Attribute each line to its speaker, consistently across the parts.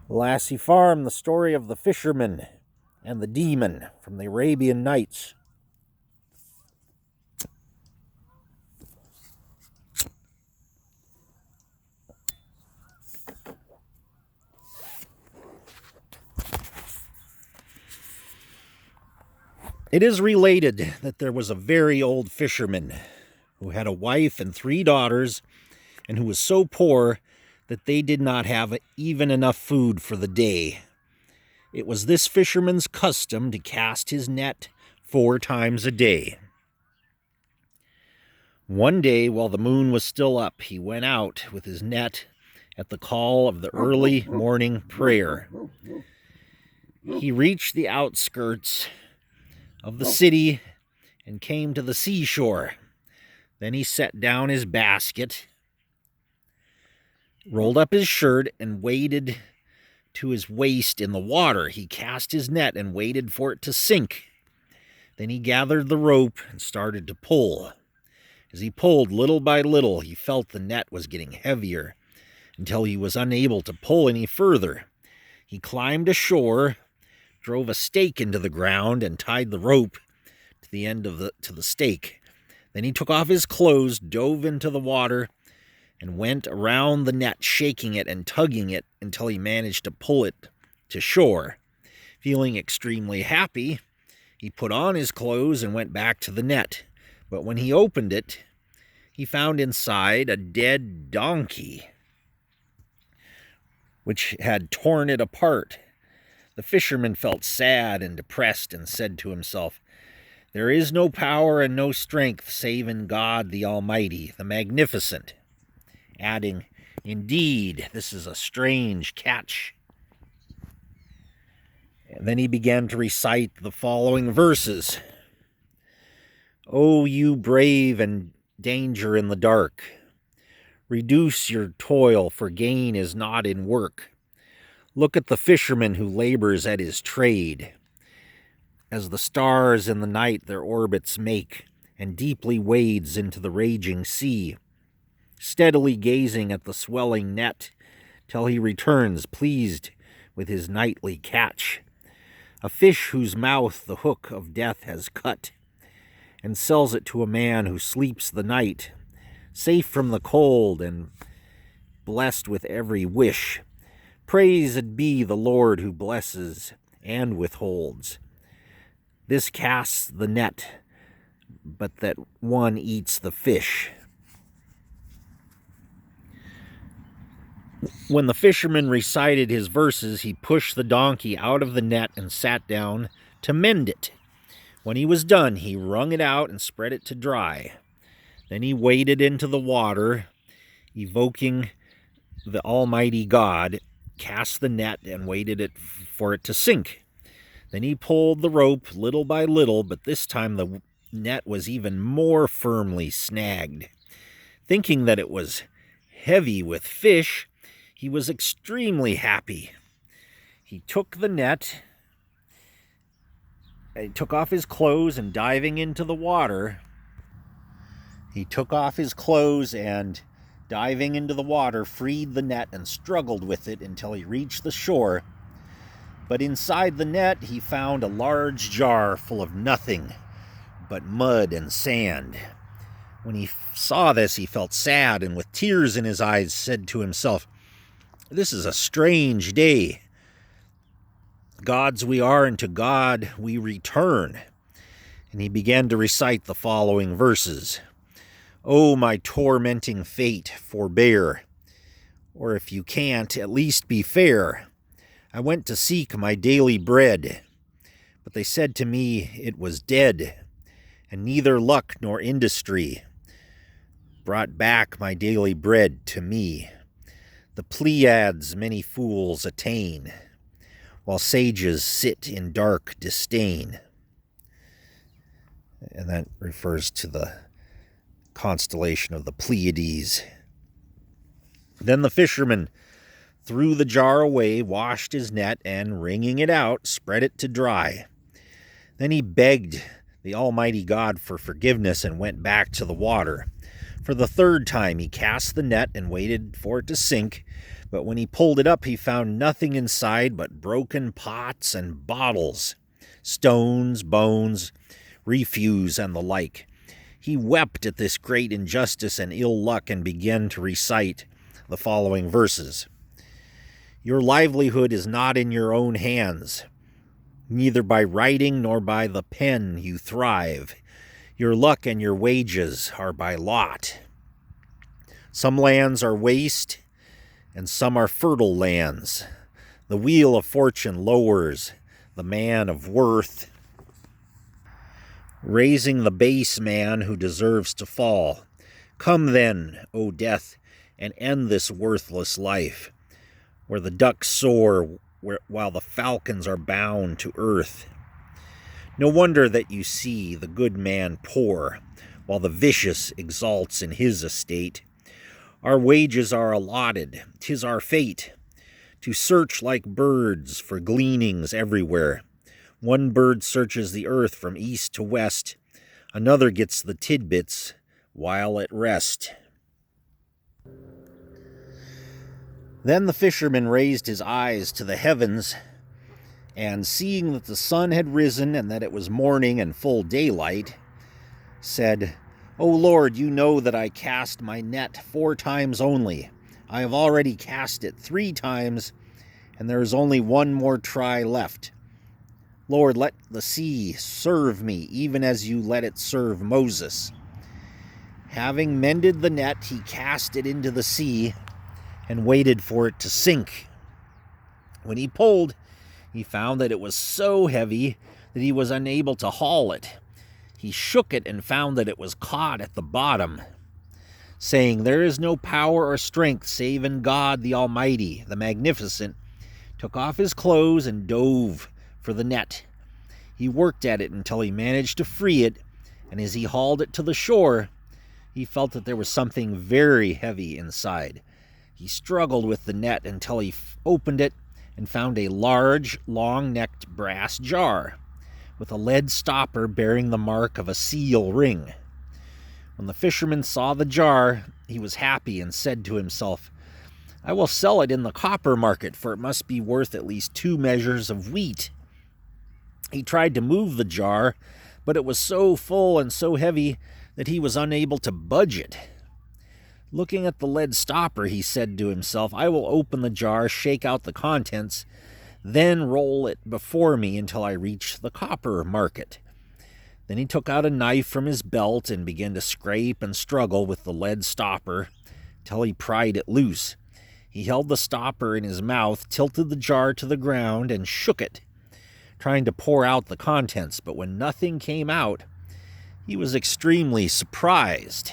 Speaker 1: Lassie Farm, the story of the fisherman and the demon from the Arabian Nights. It is related that there was a very old fisherman who had a wife and 3 daughters, and who was so poor that they did not have even enough food for the day. It was this fisherman's custom to cast his net 4 times a day. One day, while the moon was still up, he went out with his net at the call of the early morning prayer. He reached the outskirts of the city and came to the seashore. Then he set down his basket, rolled up his shirt, and waded to his waist in the water. He cast his net and waited for it to sink. Then he gathered the rope and started to pull. As he pulled, little by little, he felt the net was getting heavier until he was unable to pull any further. He climbed ashore, drove a stake into the ground, and tied the rope to the end of the stake. Then he took off his clothes, dove into the water, and went around the net, shaking it and tugging it until he managed to pull it to shore. Feeling extremely happy, he put on his clothes and went back to the net. But when he opened it, he found inside a dead donkey, which had torn it apart. The fisherman felt sad and depressed and said to himself, "There is no power and no strength save in God the Almighty, the Magnificent," adding, "Indeed, this is a strange catch." And then he began to recite the following verses. "O you brave and danger in the dark, reduce your toil, for gain is not in work. Look at the fisherman who labors at his trade, as the stars in the night their orbits make, and deeply wades into the raging sea, steadily gazing at the swelling net, till he returns pleased with his nightly catch, a fish whose mouth the hook of death has cut, and sells it to a man who sleeps the night, safe from the cold and blessed with every wish. Praised be the Lord who blesses and withholds. This casts the net, but that one eats the fish." When the fisherman recited his verses, he pushed the donkey out of the net and sat down to mend it. When he was done, he wrung it out and spread it to dry. Then he waded into the water, evoking the Almighty God, cast the net and waited for it to sink. Then he pulled the rope little by little, but this time the net was even more firmly snagged. Thinking that it was heavy with fish, he was extremely happy. He took the net, he took off his clothes, and diving into the water, freed the net and struggled with it until he reached the shore. But inside the net, he found a large jar full of nothing but mud and sand. When he saw this, he felt sad, and with tears in his eyes said to himself, "This is a strange day. Gods we are, and to God we return." And he began to recite the following verses. "O my tormenting fate, forbear, or if you can't, at least be fair. I went to seek my daily bread, but they said to me it was dead, and neither luck nor industry brought back my daily bread to me. The Pleiads many fools attain, while sages sit in dark disdain." And that refers to the constellation of the Pleiades. Then the fisherman threw the jar away, washed his net, and wringing it out, spread it to dry. Then he begged the Almighty God for forgiveness and went back to the water. For the 3rd time he cast the net and waited for it to sink, But when he pulled it up, he found nothing inside but broken pots and bottles, stones, bones, refuse, and the like. He wept at this great injustice and ill luck and began to recite the following verses. Your livelihood is not in your own hands. Neither by writing nor by the pen you thrive. Your luck and your wages are by lot. Some lands are waste, and some are fertile lands. The wheel of fortune lowers the man of worth, raising the base man who deserves to fall. Come then, O death, and end this worthless life, where the ducks soar while the falcons are bound to earth. No wonder that you see the good man poor, while the vicious exalts in his estate. Our wages are allotted, 'tis our fate, to search like birds for gleanings everywhere. One bird searches the earth from east to west, another gets the tidbits while at rest. Then the fisherman raised his eyes to the heavens, and seeing that the sun had risen and that it was morning and full daylight, said, O Lord, you know that I cast my net 4 times only. I have already cast it 3 times, and there is only one more try left. Lord, let the sea serve me, even as you let it serve Moses. Having mended the net, he cast it into the sea and waited for it to sink. When he pulled, he found that it was so heavy that he was unable to haul it. He shook it and found that it was caught at the bottom, saying, There is no power or strength save in God the Almighty, the Magnificent, took off his clothes and dove for the net. He worked at it until he managed to free it, and as he hauled it to the shore, he felt that there was something very heavy inside. He struggled with the net until he opened it and found a large, long-necked brass jar with a lead stopper bearing the mark of a seal ring. When the fisherman saw the jar, he was happy and said to himself, I will sell it in the copper market, for it must be worth at least 2 measures of wheat. He tried to move the jar, but it was so full and so heavy that he was unable to budge it. Looking at the lead stopper, he said to himself, I will open the jar, shake out the contents, then roll it before me until I reach the copper market. Then he took out a knife from his belt and began to scrape and struggle with the lead stopper till he pried it loose. He held the stopper in his mouth, tilted the jar to the ground, and shook it, trying to pour out the contents. But when nothing came out, he was extremely surprised.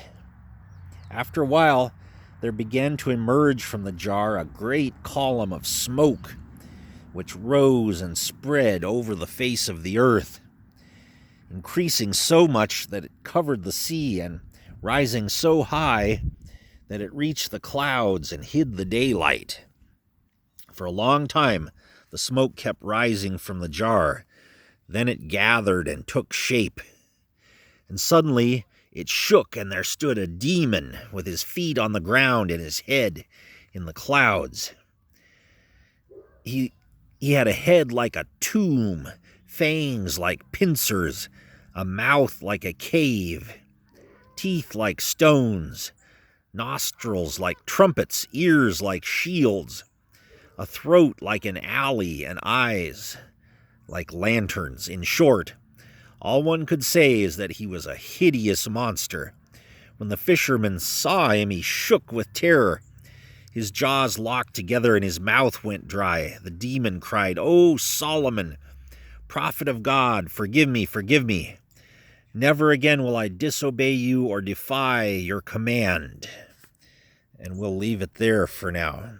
Speaker 1: After a while, there began to emerge from the jar a great column of smoke, which rose and spread over the face of the earth, increasing so much that it covered the sea and rising so high that it reached the clouds and hid the daylight. For a long time, the smoke kept rising from the jar. Then it gathered and took shape. And suddenly it shook, and there stood a demon with his feet on the ground and his head in the clouds. He had a head like a tomb, fangs like pincers, a mouth like a cave, teeth like stones, nostrils like trumpets, ears like shields, a throat like an alley, and eyes like lanterns. In short, all one could say is that he was a hideous monster. When the fisherman saw him, he shook with terror. His jaws locked together and his mouth went dry. The demon cried, "O Solomon, prophet of God, forgive me, forgive me. Never again will I disobey you or defy your command." And we'll leave it there for now.